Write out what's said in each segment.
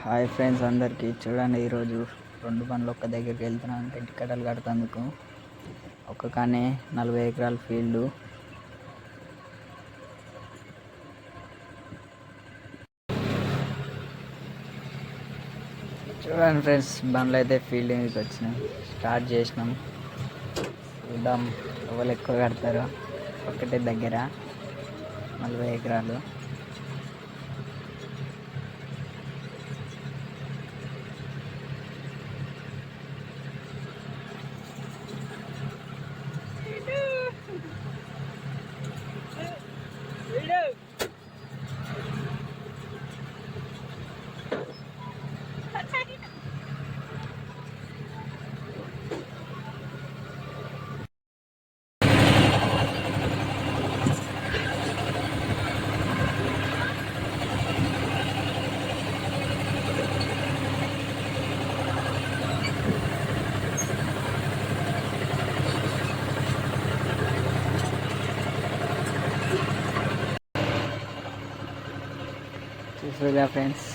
Hi friends అందరికీ చూడండి. ఈరోజు రెండు పనులు ఒక్క దగ్గరికి వెళ్తున్నాను. గడ్డి కట్టలు కడుతందుకు ఒక్క కానీ 40 ఎకరాల ఫీల్డ్. చూడండి ఫ్రెండ్స్, బండ్లు అయితే ఫీల్డ్ మీదకి వచ్చినాం, స్టార్ట్ చేసినాం. చూద్దాం ఎవరు ఎక్కువ కడతారో. ఒక్కటే దగ్గర 40 ఎకరాలు. చూసారుగా ఫ్రెండ్స్,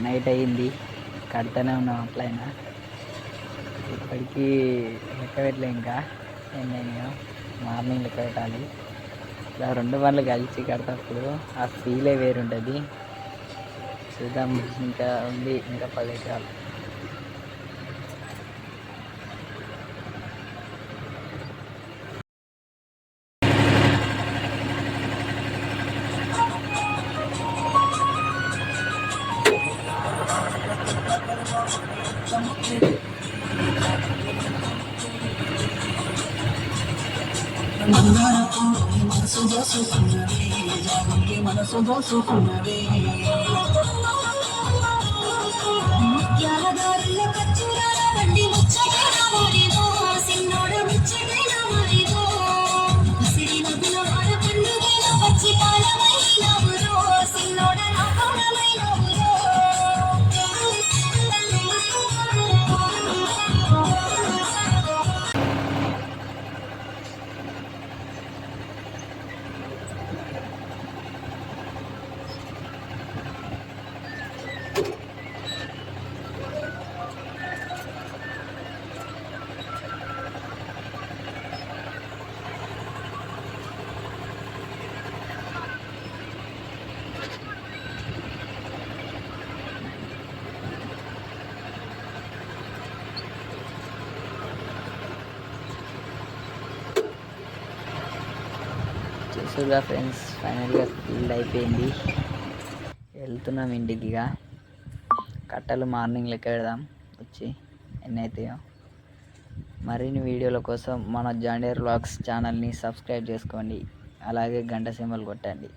నైట్ అయ్యింది, కడతానే ఉన్నాం. అట్లయినా ఇప్పటికీ లెక్క పెట్టలే, ఇంకా ఎన్నైనా మార్నింగ్ లెక్క పెట్టాలి. ఇలా రెండు పనులు కలిసి కడతప్పుడు ఆ ఫీలే వేరుంటుంది. చూద్దాం, ఇంకా ఉంది, ఇంకా 10 ఎకరాలు. మనసు దోసుకున్నవే, మనసు దోసుకున్నవే, ముత్యాల దారుల్లో ఖర్చురాల బండి ముచ్చటైన వాడిదో, సిన్నోడ ముచ్చటైన వాడిదో, ఉసిరి నదుల వాడ పండుగైన పచ్చి పాలమైనవురో, సిన్నోడ నా పాలమైనవురో. చూసారుగా ఫ్రెండ్స్, ఫైనల్గా ఫీల్డ్ అయిపోయింది. వెళ్తున్నాం ఇంటికి. ఇక కట్టలు మార్నింగ్ లెక్క పెడదాం, వచ్చి ఎన్ని అవుతాయో. మరిన్ని వీడియోల కోసం మన జాండియర్ వ్లాగ్స్ ఛానల్ని సబ్స్క్రైబ్ చేసుకోండి, అలాగే గంట సింబల్ కొట్టండి.